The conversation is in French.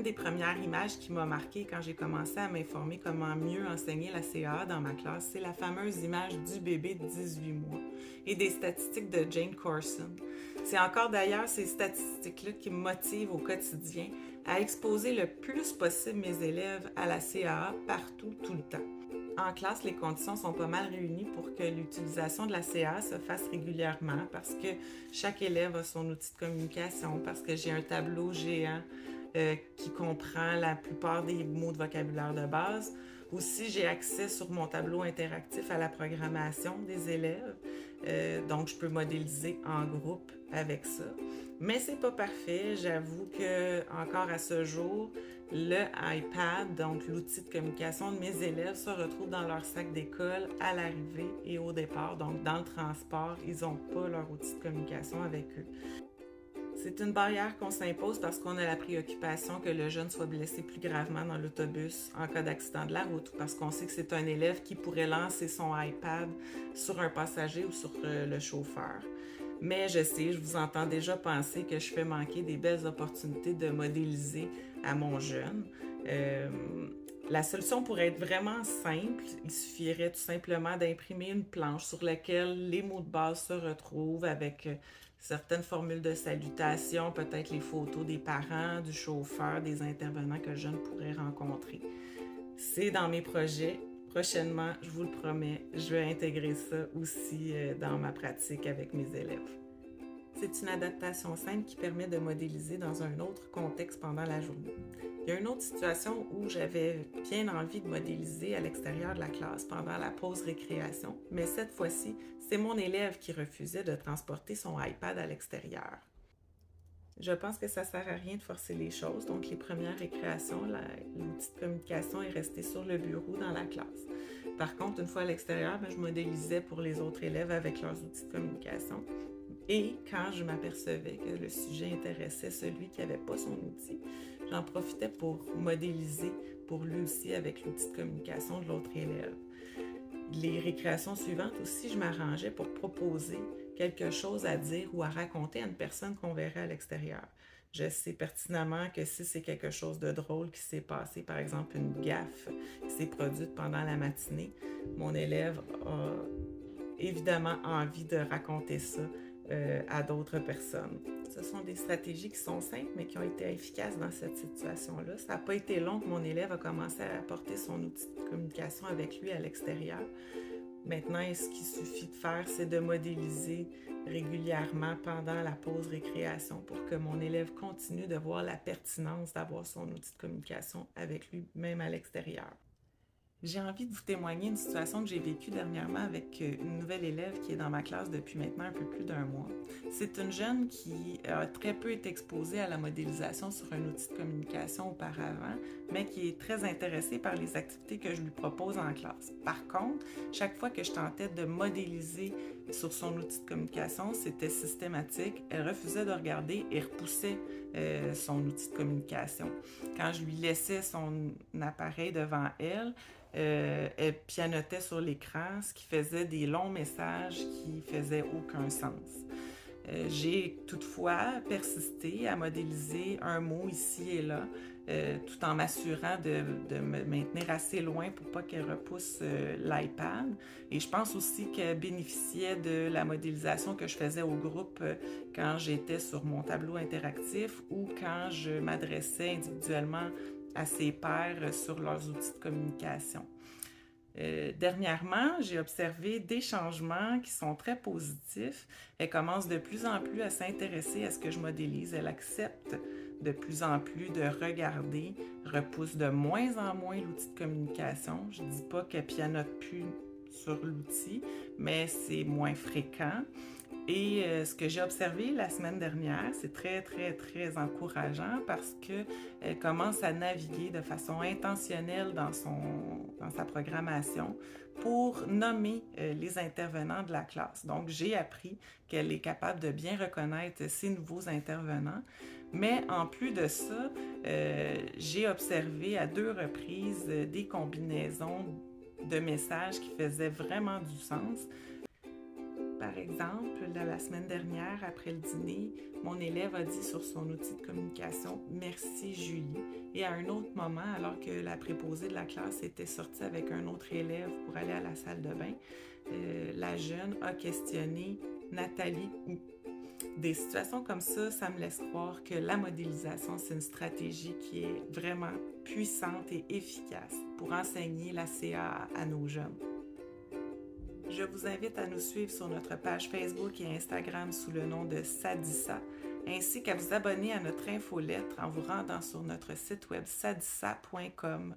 une des premières images qui m'a marquée quand j'ai commencé à m'informer comment mieux enseigner la CAA dans ma classe, c'est la fameuse image du bébé de 18 mois et des statistiques de Jane Corson. C'est encore d'ailleurs ces statistiques-là qui me motivent au quotidien à exposer le plus possible mes élèves à la CAA partout, tout le temps. En classe, les conditions sont pas mal réunies pour que l'utilisation de la CA se fasse régulièrement parce que chaque élève a son outil de communication, parce que j'ai un tableau géant qui comprend la plupart des mots de vocabulaire de base. Aussi, j'ai accès sur mon tableau interactif à la programmation des élèves, donc je peux modéliser en groupe avec ça. Mais c'est pas parfait, j'avoue que encore à ce jour, le iPad, donc l'outil de communication de mes élèves, se retrouve dans leur sac d'école à l'arrivée et au départ. Donc, dans le transport, ils n'ont pas leur outil de communication avec eux. C'est une barrière qu'on s'impose parce qu'on a la préoccupation que le jeune soit blessé plus gravement dans l'autobus en cas d'accident de la route ou parce qu'on sait que c'est un élève qui pourrait lancer son iPad sur un passager ou sur le chauffeur. Mais je sais, je vous entends déjà penser que je fais manquer des belles opportunités de modéliser à mon jeune. La solution pourrait être vraiment simple. Il suffirait tout simplement d'imprimer une planche sur laquelle les mots de base se retrouvent avec certaines formules de salutation, peut-être les photos des parents, du chauffeur, des intervenants que le jeune pourrait rencontrer. C'est dans mes projets. Prochainement, je vous le promets, je vais intégrer ça aussi dans ma pratique avec mes élèves. C'est une adaptation simple qui permet de modéliser dans un autre contexte pendant la journée. Il y a une autre situation où j'avais bien envie de modéliser à l'extérieur de la classe pendant la pause récréation, mais cette fois-ci, c'est mon élève qui refusait de transporter son iPad à l'extérieur. Je pense que ça ne sert à rien de forcer les choses, donc les premières récréations, l'outil de communication est resté sur le bureau dans la classe. Par contre, une fois à l'extérieur, je modélisais pour les autres élèves avec leurs outils de communication. Et quand je m'apercevais que le sujet intéressait celui qui n'avait pas son outil, j'en profitais pour modéliser pour lui aussi avec l'outil de communication de l'autre élève. Les récréations suivantes aussi, je m'arrangeais pour proposer quelque chose à dire ou à raconter à une personne qu'on verrait à l'extérieur. Je sais pertinemment que si c'est quelque chose de drôle qui s'est passé, par exemple une gaffe qui s'est produite pendant la matinée, mon élève a évidemment envie de raconter ça à d'autres personnes. Ce sont des stratégies qui sont simples, mais qui ont été efficaces dans cette situation-là. Ça n'a pas été long que mon élève a commencé à apporter son outil de communication avec lui à l'extérieur. Maintenant, ce qu'il suffit de faire, c'est de modéliser régulièrement pendant la pause récréation pour que mon élève continue de voir la pertinence d'avoir son outil de communication avec lui, même à l'extérieur. J'ai envie de vous témoigner une situation que j'ai vécue dernièrement avec une nouvelle élève qui est dans ma classe depuis maintenant un peu plus d'un mois. C'est une jeune qui a très peu été exposée à la modélisation sur un outil de communication auparavant, mais qui est très intéressée par les activités que je lui propose en classe. Par contre, chaque fois que je tentais de modéliser sur son outil de communication, c'était systématique. Elle refusait de regarder et repoussait son outil de communication. Quand je lui laissais son appareil devant elle, elle pianotait sur l'écran, ce qui faisait des longs messages qui faisaient aucun sens. J'ai toutefois persisté à modéliser un mot ici et là, tout en m'assurant de me maintenir assez loin pour pas qu'elle repousse l'iPad. Et je pense aussi qu'elle bénéficiait de la modélisation que je faisais au groupe quand j'étais sur mon tableau interactif ou quand je m'adressais individuellement à ses pairs sur leurs outils de communication. Dernièrement, j'ai observé des changements qui sont très positifs. Elle commence de plus en plus à s'intéresser à ce que je modélise. Elle accepte de plus en plus de regarder, repousse de moins en moins l'outil de communication. Je ne dis pas qu'elle pianote plus sur l'outil, mais c'est moins fréquent. Et ce que j'ai observé la semaine dernière, c'est très, très, très encourageant parce qu'elle commence à naviguer de façon intentionnelle dans sa programmation pour nommer les intervenants de la classe. Donc, j'ai appris qu'elle est capable de bien reconnaître ces nouveaux intervenants. Mais en plus de ça, j'ai observé à 2 reprises des combinaisons de messages qui faisaient vraiment du sens. Par exemple, la semaine dernière, après le dîner, mon élève a dit sur son outil de communication « Merci Julie ». Et à un autre moment, alors que la préposée de la classe était sortie avec un autre élève pour aller à la salle de bain, la jeune a questionné « Nathalie où ?» Des situations comme ça me laisse croire que la modélisation, c'est une stratégie qui est vraiment puissante et efficace pour enseigner la CA à nos jeunes. Je vous invite à nous suivre sur notre page Facebook et Instagram sous le nom de Sadissa, ainsi qu'à vous abonner à notre infolettre en vous rendant sur notre site web sadissa.com